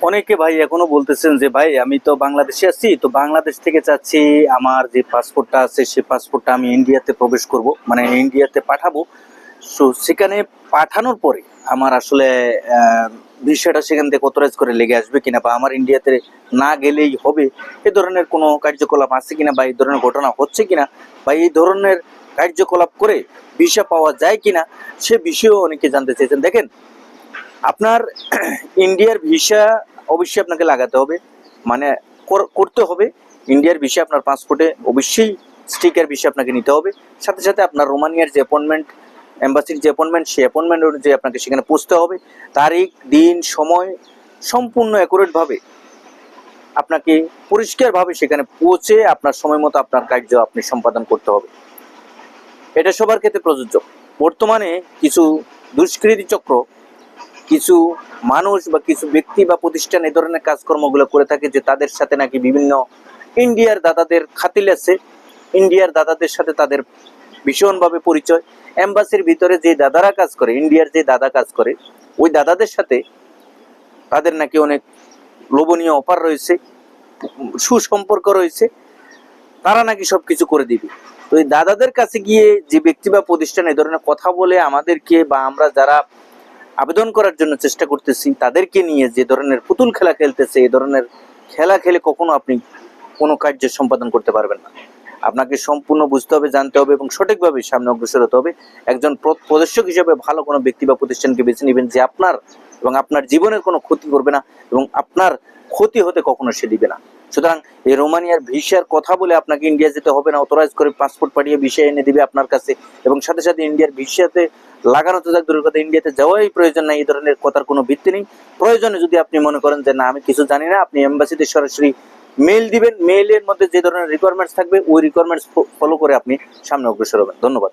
অনেকে ভাই এখনো বলতেছেন যে ভাই আমি তো বাংলাদেশে আছি, তো বাংলাদেশ থেকে চাচ্ছি আমার যে পাসপোর্টটা আছে সেই পাসপোর্টটা আমি ইন্ডিয়াতে প্রবেশ করব, মানে ইন্ডিয়াতে পাঠাবো। সো সেখানে পাঠানোর পরে আমার আসলে বিষয়টা সেখান থেকে অথরাইজ করে লেগে আসবে কিনা, বা আমার ইন্ডিয়াতে না গেলেই হবে, এ ধরনের কোনো কার্যকলাপ আছে কিনা, বা এই ধরনের ঘটনা হচ্ছে কিনা, বা এই ধরনের কার্যকলাপ করে ভিসা পাওয়া যায় কিনা, সে বিষয়েও অনেকে জানতে চেয়েছেন। দেখেন, আপনার ইন্ডিয়ার ভিসা অবশ্যই আপনাকে লাগাতে হবে, মানে করতে হবে। ইন্ডিয়ার ভিসা আপনার পাসপোর্টে অবশ্যই স্টিকার ভিসা আপনাকে নিতে হবে। সাথে সাথে আপনার রোমানিয়ার যে অ্যাপয়েন্টমেন্ট, এম্বাসির যে অ্যাপয়েন্টমেন্ট, সেই অ্যাপয়েন্টমেন্ট অনুযায়ী আপনাকে সেখানে পৌঁছতে হবে। তারিখ, দিন, সময় সম্পূর্ণ অ্যাকুরেটভাবে আপনাকে পরিষ্কারভাবে সেখানে পৌঁছে আপনার সময় মতো আপনার কার্য আপনি সম্পাদন করতে হবে। এটা সবার ক্ষেত্রে প্রযোজ্য। বর্তমানে কিছু দুষ্কৃতী চক্র, কিছু মানুষ বা কিছু ব্যক্তি বা প্রতিষ্ঠান এই ধরনের কাজকর্মগুলো করে থাকে যে তাদের সাথে নাকি বিভিন্ন ইন্ডিয়ার দাদাদের খাতিল আছে, ইন্ডিয়ার দাদাদের সাথে তাদের ভীষণভাবে পরিচয়। এম্বাসির ভিতরে যে দাদারা কাজ করে, ইন্ডিয়ার যে দাদা কাজ করে, ওই দাদাদের সাথে তাদের নাকি অনেক লোভনীয় অফার রয়েছে, সুসম্পর্ক রয়েছে, তারা নাকি সবকিছু করে দিবে। তো এই দাদাদের কাছে গিয়ে যে ব্যক্তি বা প্রতিষ্ঠান এই ধরনের কথা বলে আমাদেরকে, বা আমরা যারা আবেদন করার জন্য চেষ্টা করতেছি তাদেরকে নিয়ে যে ধরনের পুতুল খেলা খেলতেছে, এই ধরনের খেলা খেলে কখনো আপনি কোনো কার্য সম্পাদন করতে পারবেন না। আপনাকে সম্পূর্ণ বুঝতে হবে, জানতে হবে এবং সঠিকভাবে সামনে অগ্রসর হতে হবে। একজন প্রদর্শক হিসেবে ভালো কোনো ব্যক্তি বা প্রতিষ্ঠানকে বেছে নেবেন যে আপনার এবং আপনার জীবনের কোনো ক্ষতি করবে না এবং আপনার ক্ষতি হতে কখনো সে দিবে না। সুতরাং এই রোমানিয়ার ভিসার কথা বলে আপনাকে ইন্ডিয়া যেতে হবে না, অথরাইজ করে পাসপোর্ট পাঠিয়ে ভিসা এনে দিবে আপনার কাছে, এবং সাথে সাথে ইন্ডিয়ার ভিসাতে লাগানো তো যাক দূরের কথা, ইন্ডিয়াতে যাওয়াই প্রয়োজন নাই, এই ধরনের কথার কোনো ভিত্তি নেই। প্রয়োজনে যদি আপনি মনে করেন যে না আমি কিছু জানি না, আপনি এম্বাসিতে সরাসরি মেইল দিবেন, মেইলের মধ্যে যে ধরনের রিকোয়ারমেন্টস থাকবে ওই রিকোয়ারমেন্টস ফলো করে আপনি সামনে অগ্রসর হবেন। ধন্যবাদ।